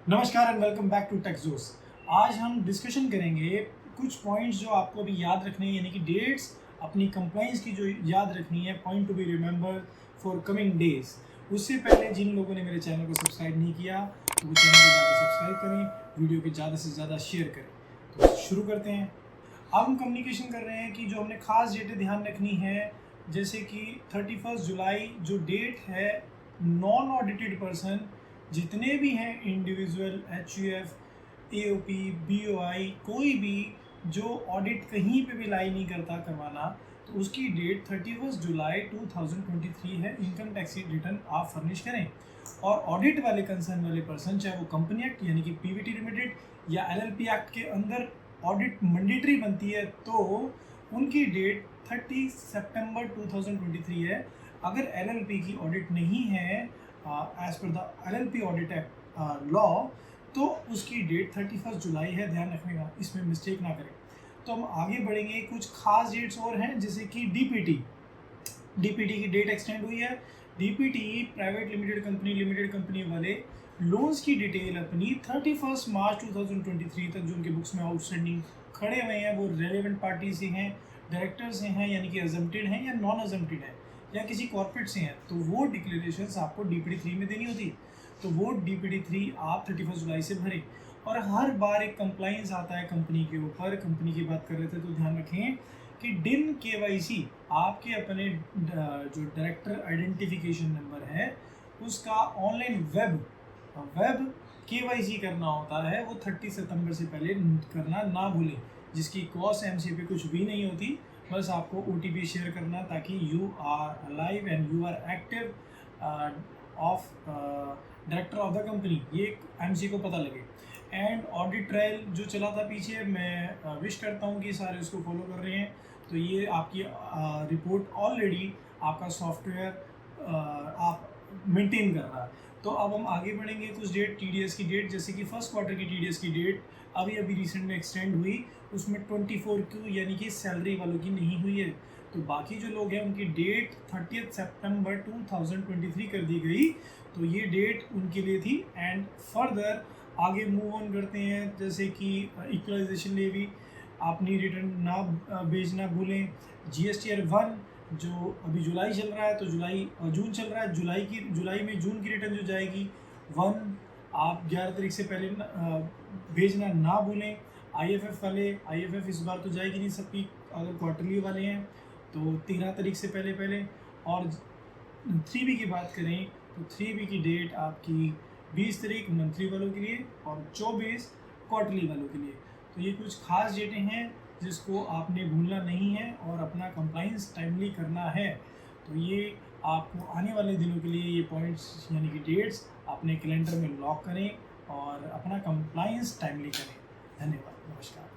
नमस्कार and welcome back to टेक्सोस। आज हम डिस्कशन करेंगे कुछ पॉइंट्स जो आपको अभी याद रखने हैं, यानी कि डेट्स अपनी कंप्लाइंस की जो याद रखनी है, point to be remember for coming days. उससे पहले जिन लोगों ने मेरे चैनल को सब्सक्राइब नहीं किया तो वो चैनल को ज़्यादा सब्सक्राइब करें, वीडियो को ज़्यादा से ज़्यादा शेयर करें। तो शुरू करते हैं। अब हम कम्युनिकेशन कर रहे हैं कि जो हमने खास डेटें ध्यान रखनी है, जैसे कि 31 जुलाई जो डेट है, नॉन ऑडिटेड पर्सन जितने भी हैं, इंडिविजुअल, HUF, AOP, BOI, कोई भी जो ऑडिट कहीं पे भी लाई नहीं करता करवाना, तो उसकी डेट 31 जुलाई 2023 है। इनकम टैक्स रिटर्न आप फर्निश करें। और ऑडिट वाले कंसर्न वाले पर्सन, चाहे वो कंपनी एक्ट यानी कि PVT लिमिटेड या LLP एक्ट के अंदर ऑडिट मैंडेटरी बनती है, तो उनकी डेट 30 सितंबर 2023 है। अगर LLP की ऑडिट नहीं है as per the LLP audit act law, तो उसकी डेट 31 जुलाई है। ध्यान रखने का, इसमें मिस्टेक ना करें। तो हम आगे बढ़ेंगे। कुछ खास डेट्स और हैं, जैसे कि DPT की डेट एक्सटेंड हुई है। DPT प्राइवेट लिमिटेड कंपनी वाले लोन्स की डिटेल अपनी 31 मार्च 2023 तक जो उनके बुक्स में आउटस्टैंडिंग खड़े हुए हैं, वो रेलेवेंट पार्टी से हैं, डायरेक्टर से हैं, यानी कि अजम्प्टेड हैं या नॉन अजम्प्टेड है, या किसी कॉर्पोरेट से हैं, तो वो डिक्लेरेशंस आपको DPT 3 में देनी होती। तो वो DPT 3 आप 31 जुलाई से भरें। और हर बार एक कंप्लाइंस आता है कंपनी के ऊपर। कंपनी की बात कर रहे थे तो ध्यान रखें कि DIN KYC आपके अपने जो डायरेक्टर आइडेंटिफिकेशन नंबर है उसका ऑनलाइन वेब KYC करना होता है, वो 30 सितंबर से पहले करना ना भूलें, जिसकी कॉस्ट MC पे कुछ भी नहीं होती। बस आपको OTP शेयर करना, ताकि you are alive and you are active of director of the company, ये MC को पता लगे। एंड ऑडिट ट्रायल जो चला था पीछे, मैं विश करता हूँ कि सारे उसको फॉलो कर रहे हैं। तो ये आपकी रिपोर्ट ऑलरेडी आपका सॉफ्टवेयर आप मेंटेन कर रहा है। तो अब हम आगे बढ़ेंगे। कुछ डेट TDS की डेट, जैसे कि फर्स्ट क्वार्टर की TDS की डेट अभी रिसेंट में एक्सटेंड हुई, उसमें 24Q यानी कि सैलरी वालों की नहीं हुई है। तो बाकी जो लोग हैं उनकी डेट 30 सितंबर 2023 कर दी गई, तो ये डेट उनके लिए थी। एंड फर्दर आगे मूव ऑन करते हैं, जैसे कि इक्वलाइजेशन लेवी अपनी रिटर्न ना भेजना भूलें। GSTR 1 जो अभी जुलाई चल रहा है, तो जून चल रहा है, जुलाई में जून की रिटर्न जो जाएगी 1 आप 11 तारीख से पहले भेजना ना भूलें। IFF वाले, IFF इस बार तो जाएगी नहीं सबकी, अगर क्वार्टरली वाले हैं तो 13 तारीख से पहले। और 3B की बात करें तो 3B की डेट आपकी 20 तारीख मंथली वालों के लिए और 24 क्वार्टरली वालों के लिए। तो ये कुछ खास डेटें हैं जिसको आपने भूलना नहीं है और अपना कंप्लाइंस टाइमली करना है। तो ये आपको आने वाले दिनों के लिए ये पॉइंट्स यानी कि डेट्स अपने कैलेंडर में लॉक करें और अपना कंप्लाइंस टाइमली करें। धन्यवाद, नमस्कार।